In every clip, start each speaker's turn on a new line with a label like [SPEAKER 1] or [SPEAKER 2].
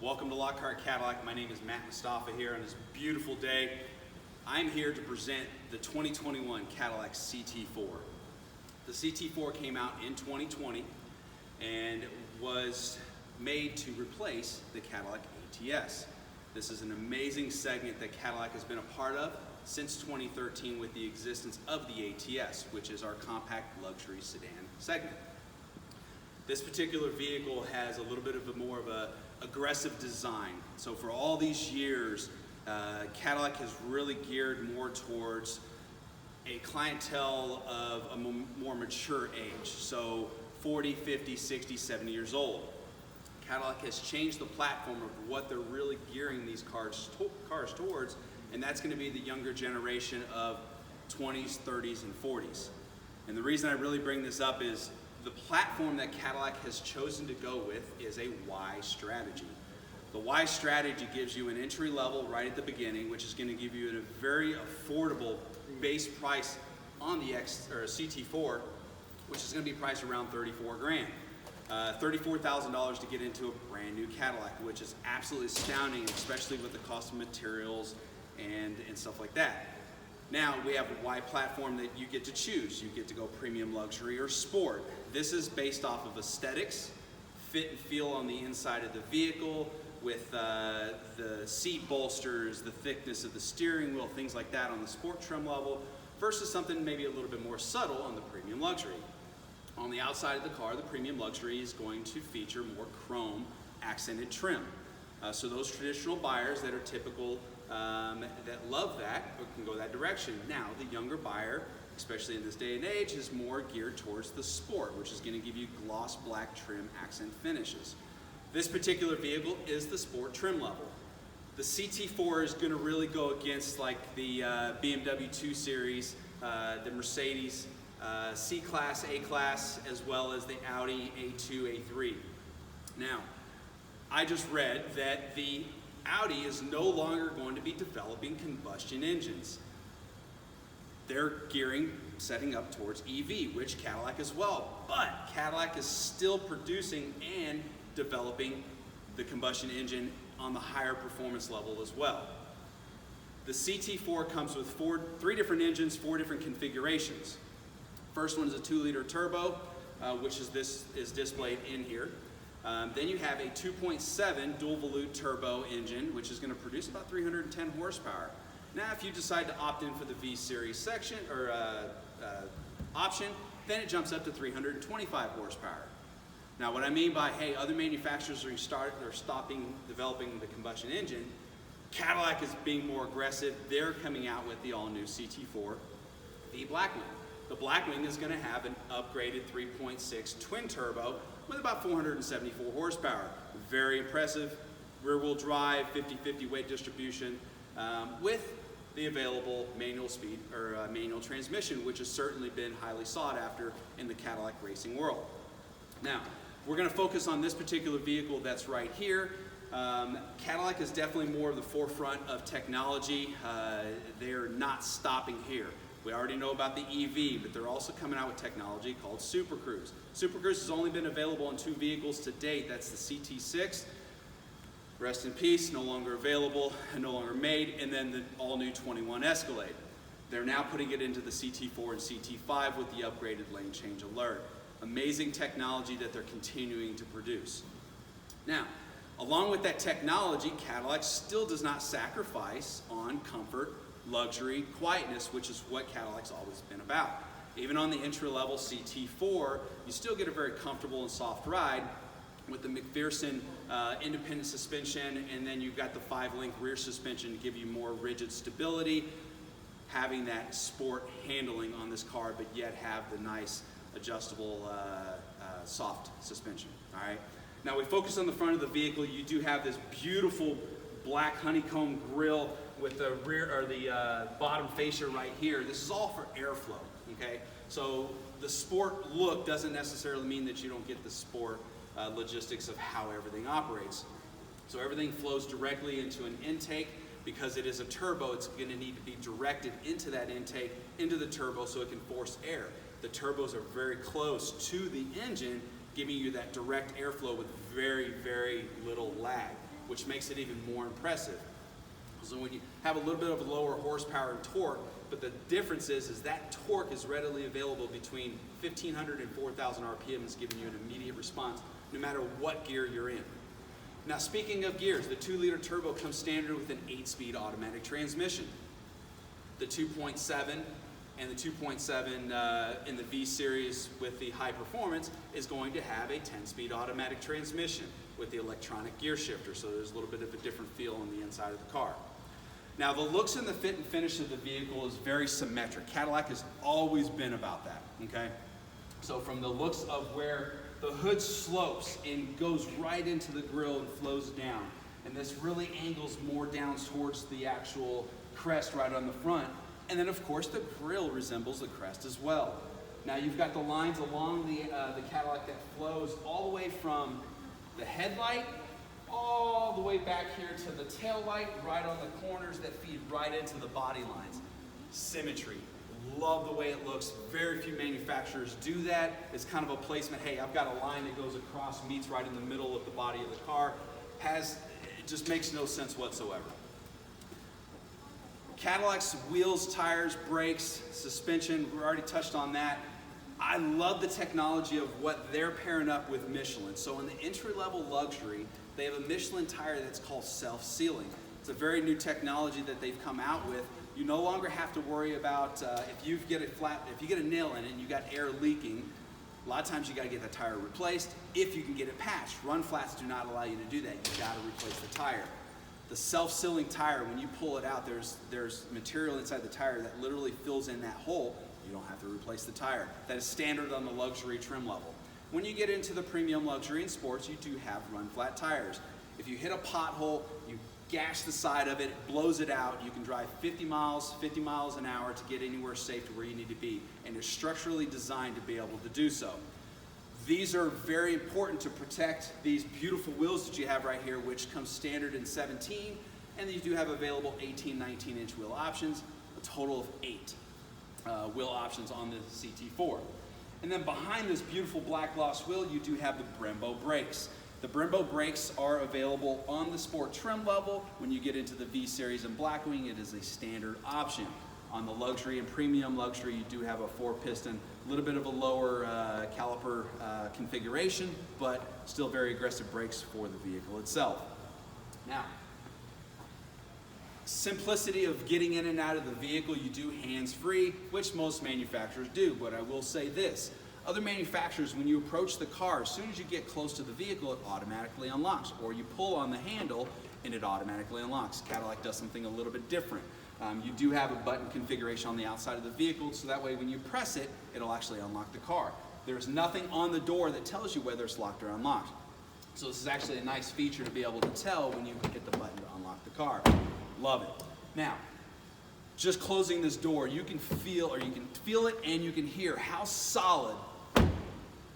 [SPEAKER 1] Welcome to Lockhart Cadillac. My name is Mustafa here on this beautiful day. I'm here to present the 2021 Cadillac CT4. The CT4 came out in 2020 and was made to replace the Cadillac ATS. This is an amazing segment that Cadillac has been a part of since 2013 with the existence of the ATS, which is our compact luxury sedan segment. This particular vehicle has a little bit of more of a aggressive design. So for all these years, Cadillac has really geared more towards a clientele of a more mature age. So 40, 50, 60, 70 years old. Cadillac has changed the platform of what they're really gearing these cars towards, and that's going to be the younger generation of 20s, 30s, and 40s. And the reason I really bring this up is the platform that Cadillac has chosen to go with is a Y strategy. The Y strategy gives you an entry level right at the beginning, which is going to give you a very affordable base price on the CT4, which is going to be priced around 34 grand. $34,000 to get into a brand new Cadillac, which is absolutely astounding, especially with the cost of materials and stuff like that. Now we have a Y platform that you get to choose. You get to go premium, luxury, or sport. This is based off of aesthetics, fit and feel on the inside of the vehicle, with the seat bolsters, the thickness of the steering wheel, things like that on the sport trim level, versus something maybe a little bit more subtle on the premium luxury. On the outside of the car, the premium luxury is going to feature more chrome accented trim. So those traditional buyers that are typical, that love that, can go that direction. Now, the younger buyer, especially in this day and age, is more geared towards the sport, which is going to give you gloss black trim accent finishes. This particular vehicle is the sport trim level. The CT4 is going to really go against like the BMW 2 Series, the Mercedes C-Class, A-Class, as well as the Audi A2, A3. Now, I just read that the Audi is no longer going to be developing combustion engines. They're setting up towards EV, which Cadillac as well. But Cadillac is still producing and developing the combustion engine on the higher performance level as well. The CT4 comes with three different engines, 4 different configurations. First one is a 2-liter turbo, which is displayed in here. Then you have a 2.7 dual volute turbo engine, which is going to produce about 310 horsepower. Now, if you decide to opt in for the V Series section or option, then it jumps up to 325 horsepower. Now, what I mean by, hey, other manufacturers are stopping developing the combustion engine, Cadillac is being more aggressive. They're coming out with the all-new CT4, the Blackwing. The Blackwing is going to have an upgraded 3.6 twin turbo with about 474 horsepower. Very impressive rear-wheel drive, 50-50 weight distribution, with the available manual speed or manual transmission, which has certainly been highly sought after in the Cadillac racing world. Now, we're going to focus on this particular vehicle that's right here. Cadillac is definitely more of the forefront of technology. They're not stopping here. We already know about the EV, but they're also coming out with technology called Super Cruise. Super Cruise has only been available in 2 vehicles to date. That's the CT6, rest in peace, no longer available, no longer made, and then the all-new 21 Escalade. They're now putting it into the CT4 and CT5 with the upgraded lane change alert. Amazing technology that they're continuing to produce. Now, along with that technology, Cadillac still does not sacrifice on comfort, luxury, quietness, which is what Cadillac's always been about. Even on the entry-level CT4, you still get a very comfortable and soft ride with the McPherson independent suspension, and then you've got the 5-link rear suspension to give you more rigid stability, having that sport handling on this car, but yet have the nice adjustable soft suspension. All right. Now we focus on the front of the vehicle. You do have this beautiful black honeycomb grille with the rear or the bottom fascia right here. This is all for airflow. Okay. So the sport look doesn't necessarily mean that you don't get the sport logistics of how everything operates. So everything flows directly into an intake. Because it is a turbo, it's going to need to be directed into that intake, into the turbo, so it can force air. The turbos are very close to the engine, giving you that direct airflow with very, very little lag. which makes it even more impressive. So when you have a little bit of a lower horsepower and torque, but the difference is that torque is readily available between 1,500 and 4,000 RPMs, giving you an immediate response no matter what gear you're in. Now, speaking of gears, the 2-liter turbo comes standard with an 8-speed automatic transmission. The 2.7 and the 2.7 in the V series with the high performance is going to have a 10-speed automatic transmission with the electronic gear shifter, so there's a little bit of a different feel on the inside of the car. Now, the looks and the fit and finish of the vehicle is very symmetric. Cadillac has always been about that, okay? So from the looks of where the hood slopes and goes right into the grille and flows down, and this really angles more down towards the actual crest right on the front, and then of course the grille resembles the crest as well. Now you've got the lines along the Cadillac that flows all the way from the headlight all the way back here to the tail light, right on the corners that feed right into the body lines. Symmetry. Love the way it looks. Very few manufacturers do that. It's kind of a placement. Hey, I've got a line that goes across, meets right in the middle of the body of the car. It just makes no sense whatsoever. Cadillac's wheels, tires, brakes, suspension, we already touched on that. I love the technology of what they're pairing up with Michelin. So in the entry-level luxury, they have a Michelin tire that's called self-sealing. It's a very new technology that they've come out with. You no longer have to worry about if you get a nail in it and you got air leaking, a lot of times you got to get that tire replaced if you can get it patched. Run flats do not allow you to do that. You got to replace the tire. The self-sealing tire, when you pull it out, there's material inside the tire that literally fills in that hole. You don't have to replace the tire. That is standard on the luxury trim level. When you get into the premium luxury and sports, you do have run flat tires. If you hit a pothole, you gash the side of it, blows it out, you can drive 50 miles an hour to get anywhere safe to where you need to be, and they're structurally designed to be able to do so. These are very important to protect these beautiful wheels that you have right here, which come standard in 17, and then you do have available 18, 19-inch wheel options, a total of 8 wheel options on the CT4. And then behind this beautiful black gloss wheel, you do have the Brembo brakes. The Brembo brakes are available on the sport trim level. When you get into the V Series and Blackwing, it is a standard option. On the luxury and premium luxury, you do have a 4-piston, a little bit of a lower caliper configuration, but still very aggressive brakes for the vehicle itself. Now, simplicity of getting in and out of the vehicle, you do hands-free, which most manufacturers do, but I will say this. Other manufacturers, when you approach the car, as soon as you get close to the vehicle, it automatically unlocks, or you pull on the handle and it automatically unlocks. Cadillac does something a little bit different. You do have a button configuration on the outside of the vehicle, so that way when you press it, it'll actually unlock the car. There's nothing on the door that tells you whether it's locked or unlocked. So this is actually a nice feature to be able to tell when you hit the button to unlock the car. Love it. Now, just closing this door, you can feel it and you can hear how solid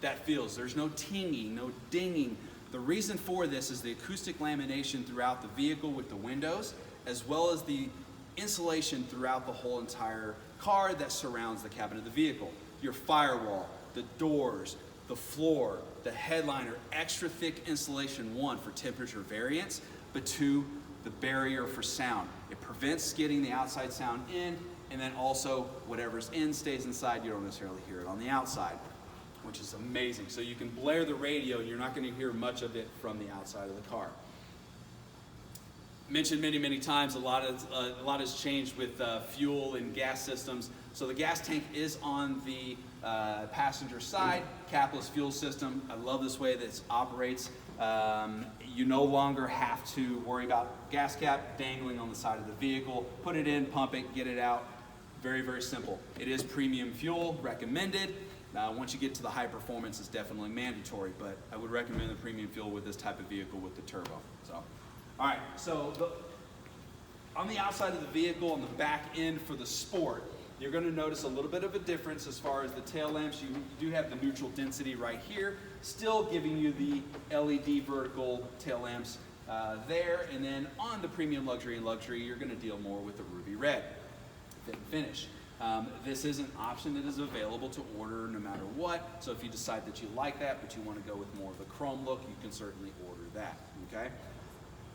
[SPEAKER 1] that feels. There's no tinging, no dinging. The reason for this is the acoustic lamination throughout the vehicle with the windows, as well as the insulation throughout the whole entire car that surrounds the cabin of the vehicle. Your firewall, the doors, the floor, the headliner, extra thick insulation, 1, for temperature variance, but 2, the barrier for sound. It prevents getting the outside sound in, and then also whatever's in stays inside. You don't necessarily hear it on the outside, which is amazing. So you can blare the radio and you're not going to hear much of it from the outside of the car. Mentioned many times, a lot has changed with fuel and gas systems. So the gas tank is on the passenger side, capless fuel system. I love this way that it operates. You no longer have to worry about gas cap dangling on the side of the vehicle. Put it in, pump it, get it out. Very simple. It is premium fuel, recommended. Once you get to the high performance, it's definitely mandatory, but I would recommend the premium fuel with this type of vehicle with the turbo. So, all right, so on the outside of the vehicle, on the back end for the Sport, you're going to notice a little bit of a difference as far as the tail lamps. You do have the neutral density right here, still giving you the LED vertical tail lamps there. And then on the premium luxury and luxury, you're going to deal more with the ruby red fit and finish. This is an option that is available to order no matter what. So if you decide that you like that, but you want to go with more of a chrome look, you can certainly order that, okay?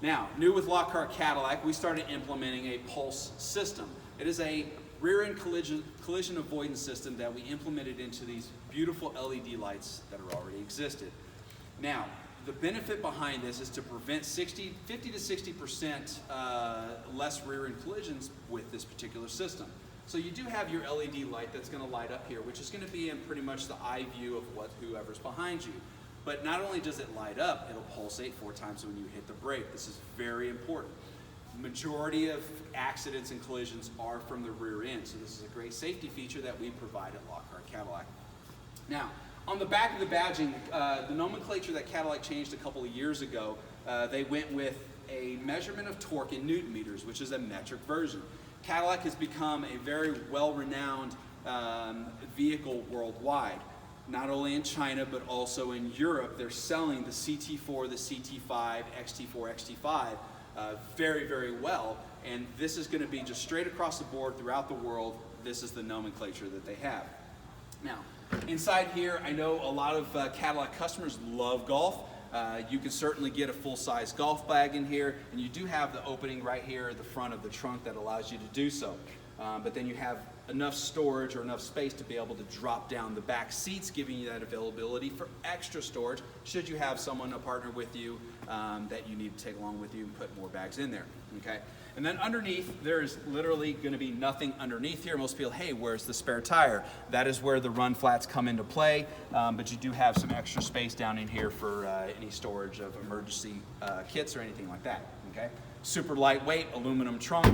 [SPEAKER 1] Now, new with Lockhart Cadillac, we started implementing a pulse system. It is a rear-end collision avoidance system that we implemented into these beautiful LED lights that are already existed. Now, the benefit behind this is to prevent 50 to 60% less rear-end collisions with this particular system. So you do have your LED light that's going to light up here, which is going to be in pretty much the eye view of whoever's behind you. But not only does it light up, it'll pulsate 4 times when you hit the brake. This is very important. Majority of accidents and collisions are from the rear end, so this is a great safety feature that we provide at Lockhart Cadillac. Now, on the back of the badging, the nomenclature that Cadillac changed a couple of years ago, they went with a measurement of torque in Newton meters, which is a metric version. Cadillac has become a very well-renowned vehicle worldwide. Not only in China, but also in Europe, they're selling the CT4, the CT5, XT4, XT5 very, very well. And this is going to be just straight across the board throughout the world. This is the nomenclature that they have. Now, inside here, I know a lot of Cadillac customers love golf. You can certainly get a full-size golf bag in here, and you do have the opening right here at the front of the trunk that allows you to do so. But then you have enough storage or enough space to be able to drop down the back seats, giving you that availability for extra storage should you have someone, a partner with you that you need to take along with you and put more bags in there, okay? And then underneath, there's literally going to be nothing underneath here. Most people, hey, where's the spare tire? That is where the run flats come into play, but you do have some extra space down in here for any storage of emergency kits or anything like that, okay? Super lightweight aluminum trunk,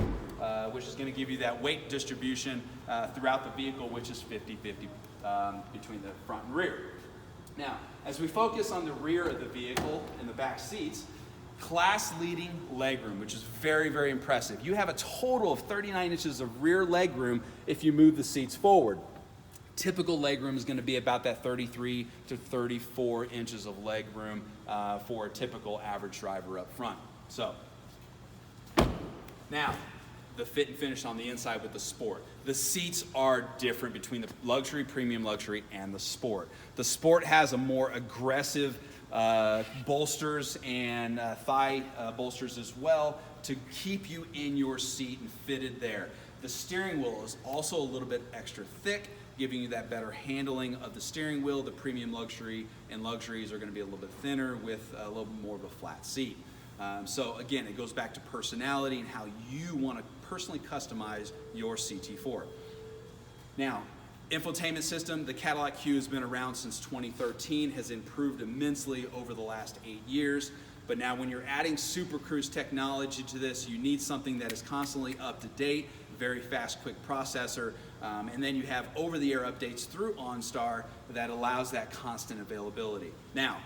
[SPEAKER 1] which is going to give you that weight distribution throughout the vehicle, which is 50-50 between the front and rear. Now, as we focus on the rear of the vehicle and the back seats, class-leading legroom, which is very, very impressive. You have a total of 39 inches of rear legroom if you move the seats forward. Typical legroom is going to be about that 33 to 34 inches of legroom for a typical average driver up front. So, now, the fit and finish on the inside with the Sport. The seats are different between the luxury, premium luxury, and the Sport. The Sport has a more aggressive bolsters and thigh bolsters as well to keep you in your seat and fitted there. The steering wheel is also a little bit extra thick, giving you that better handling of the steering wheel. The premium luxury and luxuries are going to be a little bit thinner with a little more of a flat seat. So again, it goes back to personality and how you want to personally customize your CT4. Now, infotainment system, the Cadillac CUE has been around since 2013, has improved immensely over the last 8 years. But now when you're adding Super Cruise technology to this, you need something that is constantly up to date, very fast, quick processor, and then you have over-the-air updates through OnStar that allows that constant availability. Now,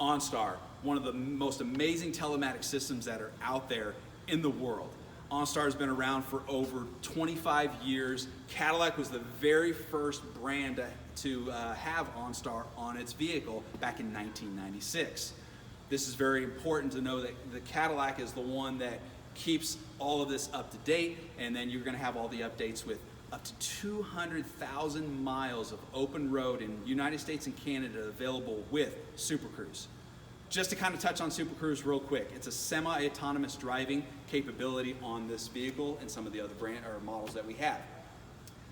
[SPEAKER 1] OnStar, one of the most amazing telematics systems that are out there in the world. OnStar has been around for over 25 years. Cadillac was the very first brand to have OnStar on its vehicle back in 1996. This is very important to know that the Cadillac is the one that keeps all of this up to date, and then you're going to have all the updates with up to 200,000 miles of open road in the United States and Canada available with Super Cruise. Just to kind of touch on Super Cruise real quick, it's a semi-autonomous driving capability on this vehicle and some of the other brand or models that we have.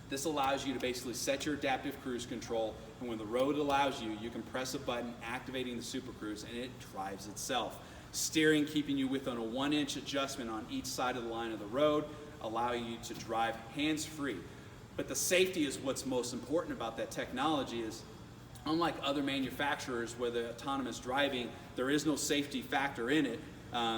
[SPEAKER 1] This allows you to basically set your adaptive cruise control, and when the road allows you, you can press a button activating the Super Cruise and it drives itself. Steering keeping you within a 1-inch adjustment on each side of the line of the road, allowing you to drive hands-free. But the safety is what's most important about that technology. Is unlike other manufacturers where the autonomous driving, there is no safety factor in it.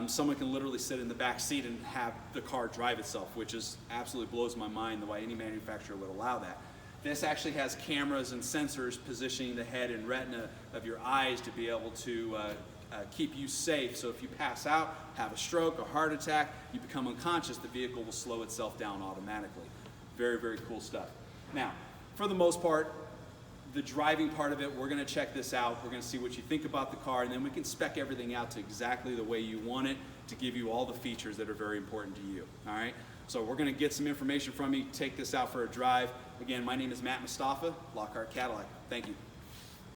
[SPEAKER 1] Someone can literally sit in the back seat and have the car drive itself, which is absolutely blows my mind the way any manufacturer would allow that. This actually has cameras and sensors positioning the head and retina of your eyes to be able to keep you safe. So if you pass out, have a stroke, a heart attack, you become unconscious, the vehicle will slow itself down automatically. Very, very cool stuff. Now, for the most part, the driving part of it, we're going to check this out. We're going to see what you think about the car, and then we can spec everything out to exactly the way you want it to give you all the features that are very important to you. All right? So we're going to get some information from you, take this out for a drive. Again, my name is Mustafa, Lockhart Cadillac. Thank you.